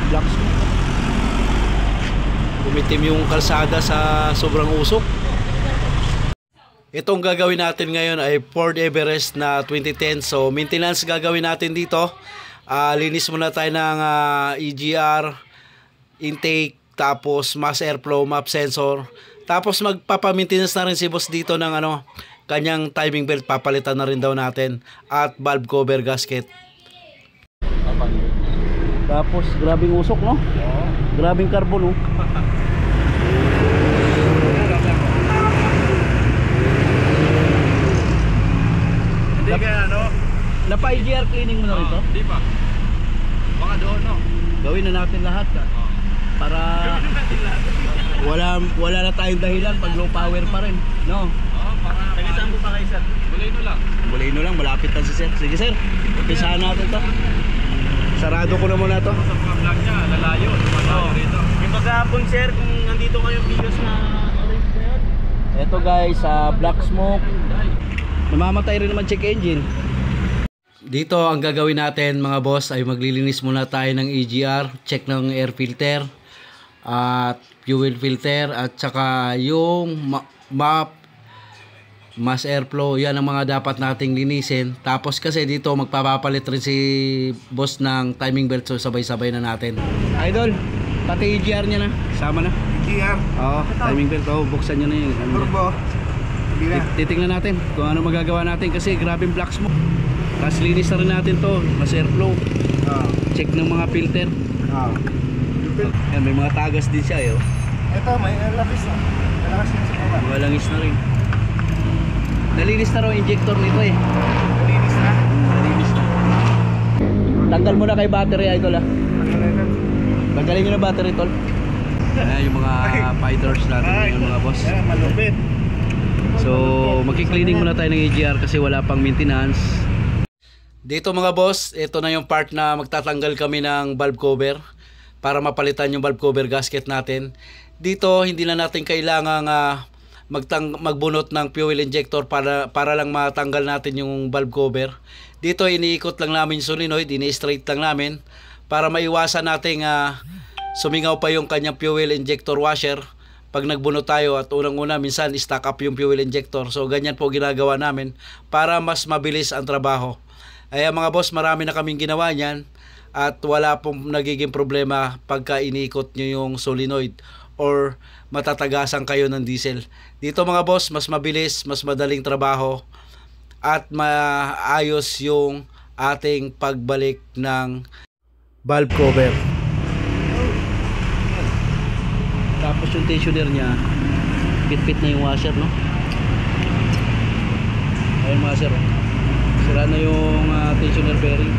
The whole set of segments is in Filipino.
black smoke. Umitim yung kalsada sa sobrang usok. Itong gagawin natin ngayon ay Ford Everest na 2010. So maintenance gagawin natin dito. Linis muna tayo ng EGR, intake, tapos mass airflow, map sensor. Tapos magpapa-maintenance na rin si boss dito ng kanyang timing belt, papalitan na rin daw natin, at valve cover gasket. Tapos grabing usok, no? Grabing carbon, no? Hindi kaya Napa-EGR cleaning mo na rito? Hindi pa. Baka doon, no? Gawin na natin lahat, para wala na tayong dahilan pag low power pa rin, no? Para Tagisaan mo pa kayo, sir? Bulino lang. Bulino lang, malapit na si sir. Sige sir, umpisahan natin to. Sarado ko na muna to. Sa mga vlog niya, lalayo. Malayo rito. Yung paghapon, sir, kung nandito kayong videos na orange na yun. Eto guys, black smoke. Namamatay rin naman check engine. Dito ang gagawin natin mga boss ay maglilinis muna tayo ng EGR, check ng air filter at fuel filter, at saka yung map, mass airflow. Yan ang mga dapat nating linisin. Tapos kasi dito magpapapalit rin si boss ng timing belt, so sabay-sabay na natin. Idol, pati EGR niya na, sama na. EGR? Oo, timing belt. Buksan nyo na yun. Turbo? Titingnan natin kung ano magagawa natin kasi grabing black smoke. Tapos linis na rin natin to, mass airflow, check ng mga filter. Yan, may mga tagas din siya. Ito, may lapis na. Malakas yun sa baba. Mga langis na rin. Nalinis na raw injector nito Malinis na? Nalinis na. Tanggal mo na kay battery, idol Tanggalin nyo na battery, tol. Ayan yung mga fighters natin, yung mga boss. Ayan, malupit. So magki-cleaning muna tayo ng EGR kasi wala pang maintenance. Dito mga boss, ito na yung part na magtatanggal kami ng valve cover para mapalitan yung valve cover gasket natin. Dito hindi na natin kailangang magbunot ng fuel injector para lang matanggal natin yung valve cover. Dito iniikot lang namin yung solenoid, ini-straight lang namin para maiwasan nating sumingaw pa yung kanyang fuel injector washer pag nagbunot tayo, at unang-una minsan stack up yung fuel injector. So ganyan po ginagawa namin para mas mabilis ang trabaho. Ay mga boss, marami na kaming ginawa niyan at wala pong nagiging problema pagka iniikot nyo yung solenoid or matatagasan kayo ng diesel. Dito mga boss, mas mabilis, mas madaling trabaho at maayos yung ating pagbalik ng valve cover. Tapos yung tensioner nya, fit-fit na yung washer, no? Ayun washer, sira na yung tensioner bearing.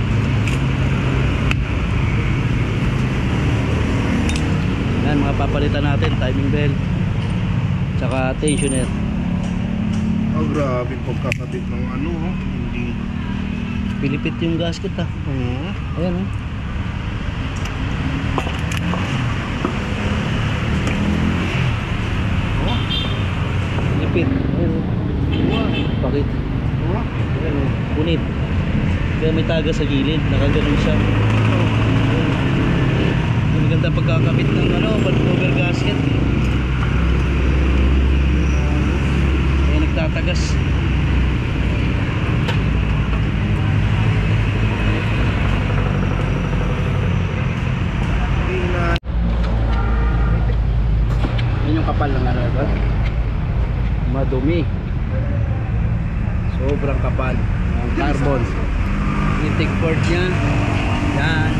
Yan, mga papalitan natin, timing belt tsaka tensioner. Grabe pagkakabit ng hindi Pilipit yung gasket Ayan Pilipit. Bakit? Punit. Kaya may taga sa gilid, nakaganon siya. Maganda pagkakabit ng valve cover gasket. Kaya nagtatagas. Yan yung kapal ng madumi. Sobrang kapal ng carbon. Intake port nya yan,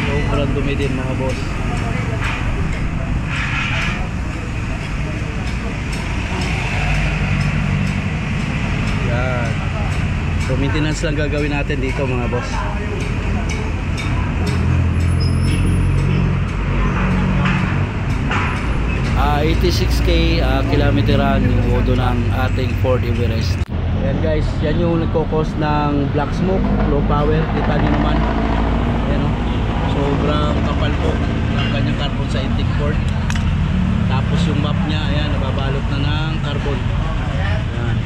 sobrang dumi din mga boss. Yan, so maintenance lang gagawin natin dito mga boss. 86k kilometeran yung odo ng ating Ford Everest. Ayan guys, yan yung nagkokos ng black smoke, low power. Kita nyo naman, ayan o, sobrang kapal po ng kanyang carbon sa intake port. Tapos yung map nya, ayan, nababalot na ng carbon. Ayan.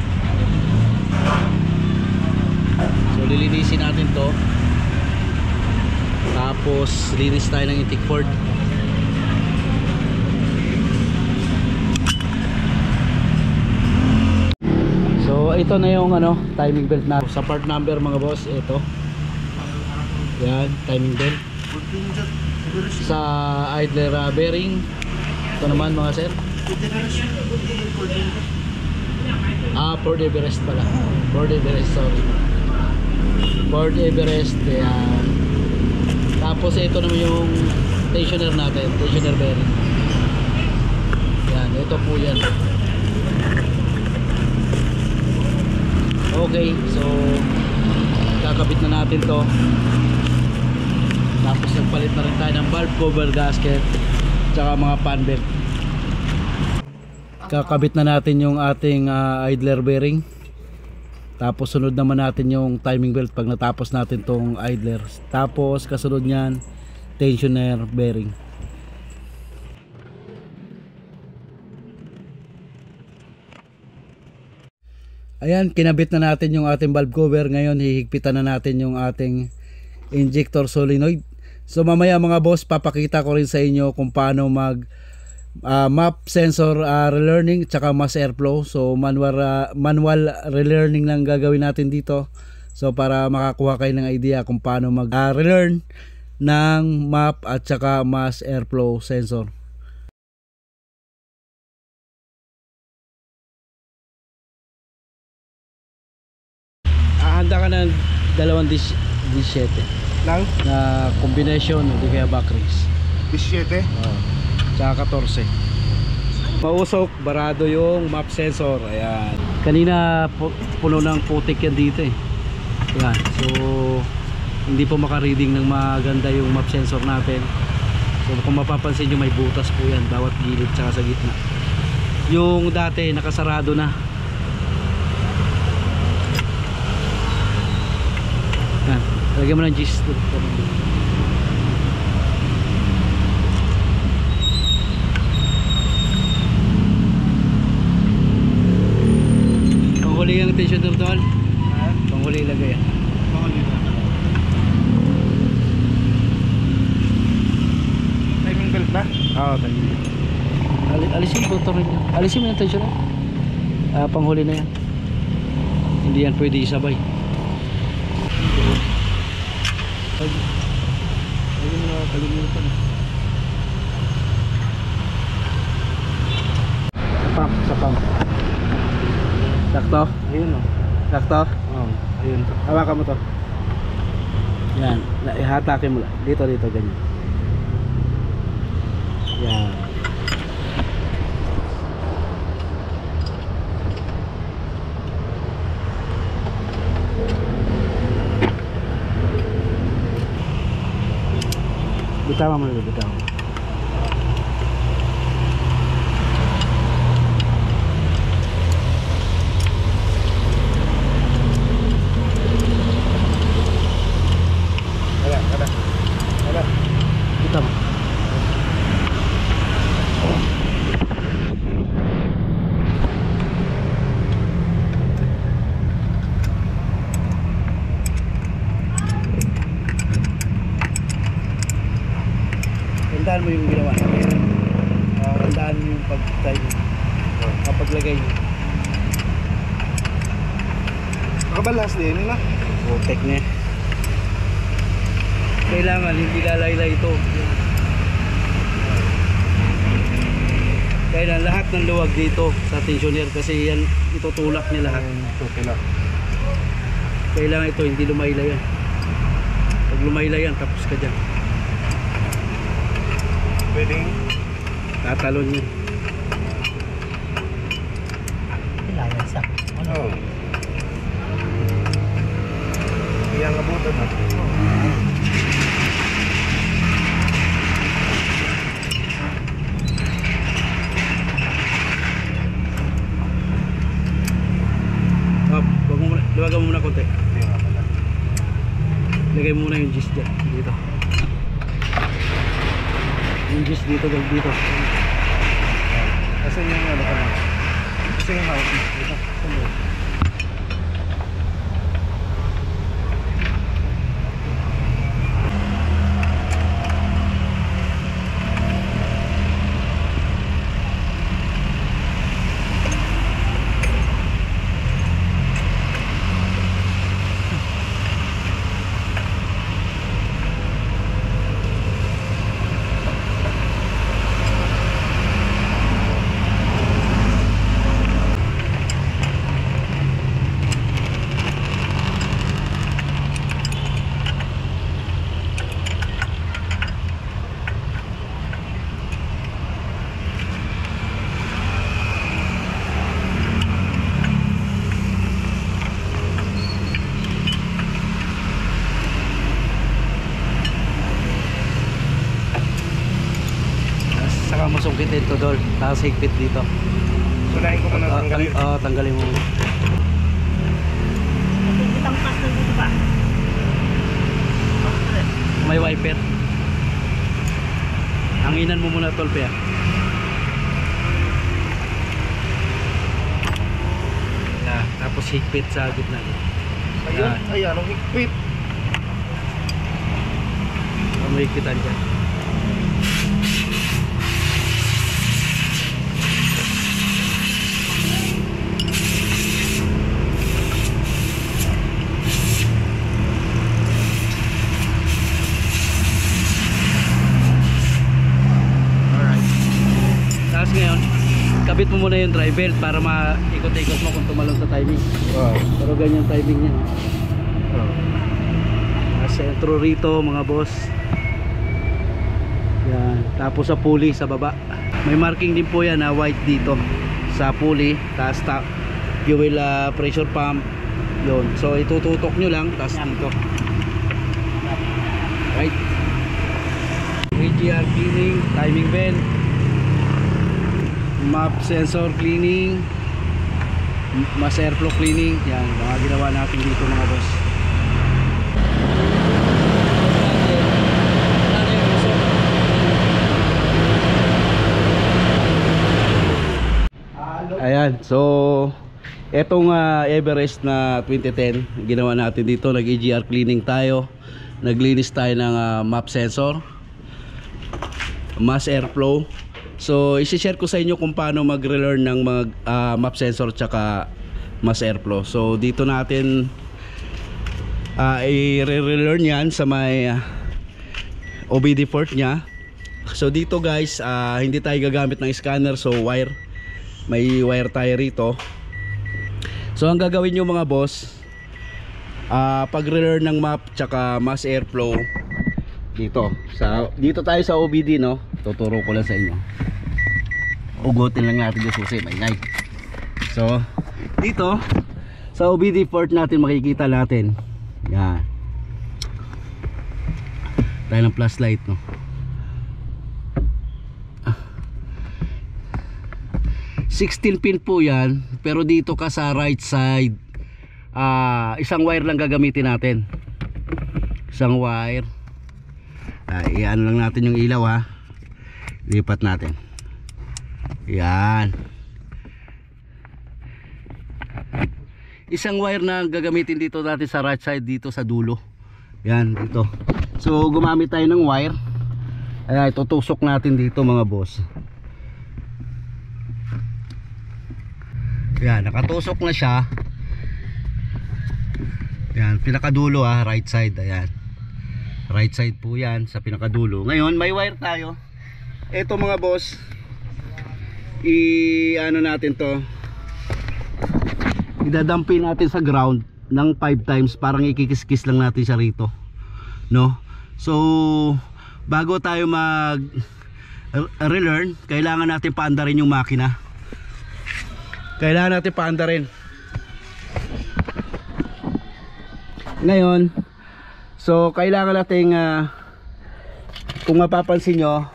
So lilinisin natin to. Tapos linis tayo ng intake port. So ito na yung ano, timing belt na. Sa part number mga boss, ito. Yan, timing belt. Sa idler bearing, ito naman mga sir. Ford Everest pala. Ford Everest, sorry. Ford Everest, yan. Tapos ito naman yung tensioner natin, tensioner bearing. Yan, ito po yan. Okay, so kakabit na natin to. Tapos nagpalit na rin tayo ng valve cover gasket tsaka mga fan belt. Kakabit na natin yung ating idler bearing. Tapos sunod naman natin yung timing belt pag natapos natin tong idler. Tapos kasunod niyan tensioner bearing. Ayan, kinabit na natin yung ating valve cover. Ngayon hihigpitan na natin yung ating injector solenoid. So mamaya mga boss, papakita ko rin sa inyo kung paano mag map sensor relearning tsaka mass airflow. So manual relearning lang gagawin natin dito. So para makakuha kayo ng idea kung paano mag relearn ng map at tsaka mass airflow sensor. Handa ka ng dalawang D7 Lang? na combination, hindi kaya back race. 17? Tsaka 14. Mausok, barado yung map sensor. Ayan. Kanina puno ng putik yan dito eh. Ayan. So hindi po maka-reading ng maganda yung map sensor natin. So kung mapapansin nyo, may butas po yan bawat gilid tsaka sa gitna. Yung dati nakasarado na. Ayan. Lagyan mo ng gis. Panghuli yung tensioner doon. Panghuli ilagay yan. Timing belt na? Oo, timing belt. Alisin mo ito rin. Alisin mo yung tensioner. Panghuli na yan. Hindi yan pwede isabay. Lagi mo na kalimutan. Sa pump. Sakto? Ayun o. Sakto? Oo, ayun. Hawakan mo to. Yan. Ihatakin mo lang. Dito, ganyan. Yan. Bitawan mo na, bitawan. Wala. Bitawan. Tandaan mo yung ginawa natin. Tandaan mo yung pag-timing. Paglagay nyo. Nakabalas din na. Protect na. Kailangan hindi lalaylay ito. Kailangan lahat ng luwag dito sa tensioner kasi yan itutulak niya lahat. Tutulak. Kailangan ito hindi lumaylay yan. Pag lumaylay yan, tapos ka dyan. Pwedeng? Tatalon yun. Kailangan sa Oo. Iyang abutan na. Luwagan mo muna konti. Hindi nga pala. Lagay mo muna yung gis dyan. Dito. Yung gis dito, dito. Kasi yung ano ka na. Kasi yung house dito. sungkitin to dol. Tapos higpit dito. Sunahin ko muna tanggalin. Tanggalin mo. Itang pas na dito ba? May wiper. Hanginan mo muna tol pa. Tapos higpit sa gitna. Ayun, ayan, ang higpit. May higpitan dyan. Alright. Tapos ngayon, kabit mo muna yung drive belt para maikot-ikot mo kung tumalon sa timing. Pero ganyan timing niya. Sentro rito mga boss. Yan. Tapos sa pulley sa baba. May marking din po yan na white dito sa pulley. Tapos fuel pressure pump. Yun. So itututok nyo lang. Tapos dito. Right. AGR cleaning, timing belt, map sensor cleaning, mass airflow cleaning. Yan, mga ginawa natin dito mga boss. Ayan, so etong Everest na 2010 ginawa natin dito. Nag AGR cleaning tayo, naglinis tayo ng map sensor, mass airflow. So isi-share ko sa inyo kung paano mag-relearn ng map sensor tsaka mass airflow. So dito natin i-relearn yan sa may OBD port nya. So dito guys, hindi tayo gagamit ng scanner, so wire. May wire tayo rito. So ang gagawin nyo mga boss, pag-relearn ng map tsaka mass airflow, dito tayo sa OBD, no? Tuturo ko lang sa inyo. Ugutin lang natin yung susi, maingay. So dito sa OBD port natin makikita natin, yan, tayo ng flashlight, no? 16 pin po yan, pero dito ka sa right side, isang wire lang gagamitin natin. Isang wire. Iyan lang natin yung ilaw, ha. Lipat natin. Yan. Isang wire na gagamitin dito natin sa right side, dito sa dulo. Yan, dito. So gumamit tayo ng wire. Ayan, tutusok natin dito mga boss. Yan, nakatusok na siya. Yan, pinakadulo, right side. Ayan, right side po yan sa pinakadulo. Ngayon may wire tayo. Ito mga boss, ano natin to, idadampin natin sa ground ng 5 times. Parang ikikis-kis lang natin siya rito, no? So bago tayo mag relearn, kailangan natin paandarin yung makina. Kailangan natin paandarin. Ngayon, so kailangan natin kung mapapansin nyo,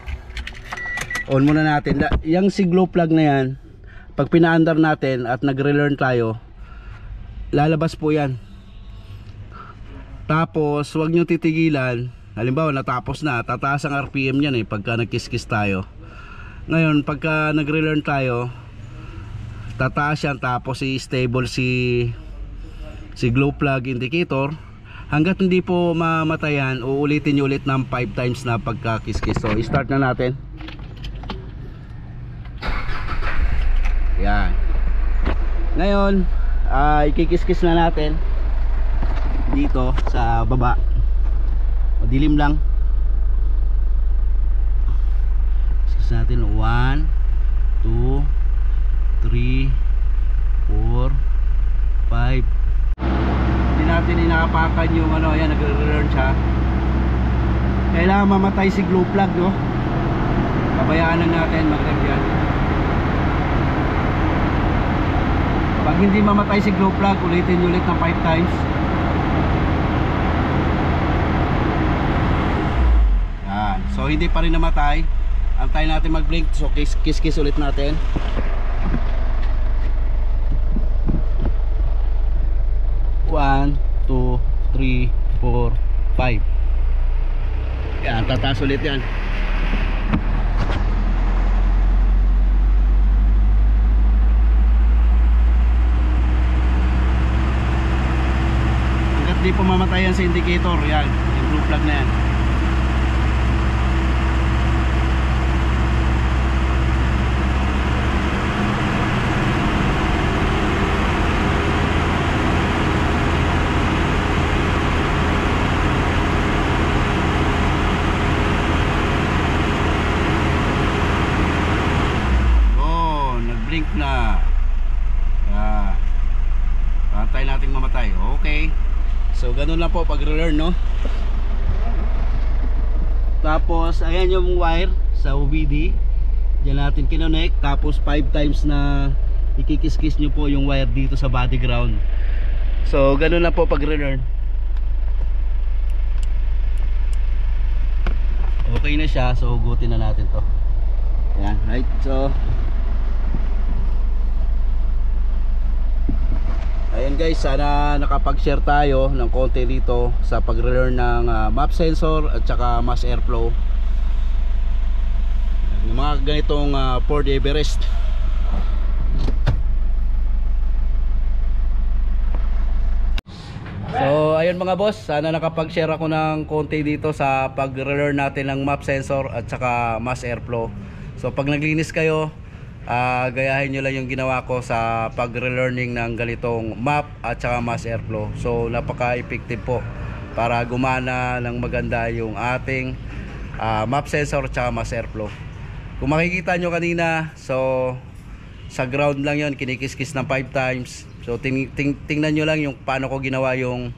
on muna natin yung si glow plug na yan. Pag pinaandar natin at nag-relearn tayo, lalabas po yan. Tapos huwag nyo titigilan. Halimbawa natapos na, tataas ang RPM yan pagka nagkiskis tayo. Ngayon pagka nag-relearn tayo, tataas yan, tapos i-stable si glow plug indicator. Hanggat hindi po mamatayan, uulitin nyo ulit ng 5 times na pagkakiskis. So i-start na natin. Yan. Ngayon ikikiskis na natin dito sa baba. Madilim lang. Kiskis natin 1 2 3 4 5. Hindi natin inaapakan yung ayan, nagre-relearn siya. Kailangan mamatay si glow plug, no? Pabayaan lang natin mag-rem yan. Pag hindi mamatay si glow plug, ulitin ulit ng 5 times. Yan. So hindi pa rin namatay. Antayin natin mag-blink. So kiss ulit natin. One, 2, 3, 4, 5. Yan, tataas ulit yan. Hanggat di pumamatay yan sa indicator, yan, yung blue flag na yan. Blink na. Yan. Pantay nating mamatay. Okay. So ganun lang po pag relearn, no? Tapos ayan yung wire sa OBD. Diyan natin kinonect. Tapos 5 times na ikikis-kis nyo po yung wire dito sa body ground. So ganun lang po pag relearn. Okay na siya. So hugutin na natin to. Yan. Right. So ayan guys, sana nakapag-share tayo ng konti dito sa pag-relearn ng map sensor at saka mass airflow. Yung mga ganitong Ford Everest. So ayun mga boss, sana nakapag-share ako ng konti dito sa pag-relearn natin ng map sensor at saka mass airflow. So pag naglinis kayo, gayahin nyo lang yung ginawa ko sa pag-relearning ng ganitong map at saka mass airflow. So napaka-effective po para gumana ng maganda yung ating map sensor at saka mass airflow. Kung makikita nyo kanina, so sa ground lang yon, kinikis-kis ng 5 times. So tingnan nyo lang yung paano ko ginawa yung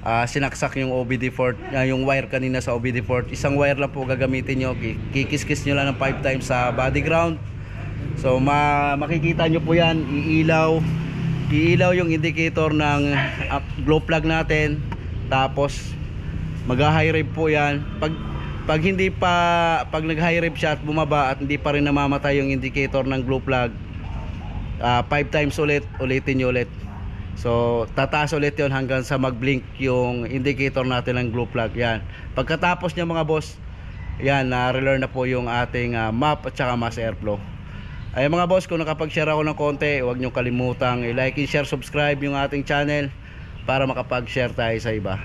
sinaksak yung OBD4, yung wire kanina sa OBD4. Isang wire lang po gagamitin nyo, kikis-kis nyo lang ng 5 times sa body ground. So makikita nyo po yan, iilaw yung indicator ng glow plug natin. Tapos mag-high rev po yan. Pag nag-high rev siya at bumaba at hindi pa rin namamatay yung indicator ng glow plug, 5 times ulitin nyo ulit. So tataas ulit yon hanggang sa mag-blink yung indicator natin ng glow plug. Yan. Pagkatapos niya mga boss, yan, na-relearn na po yung ating map at saka mass airflow. Ay mga boss, kung nakapag-share ako ng konti, huwag nyo kalimutang i-like and share, subscribe yung ating channel para makapag-share tayo sa iba.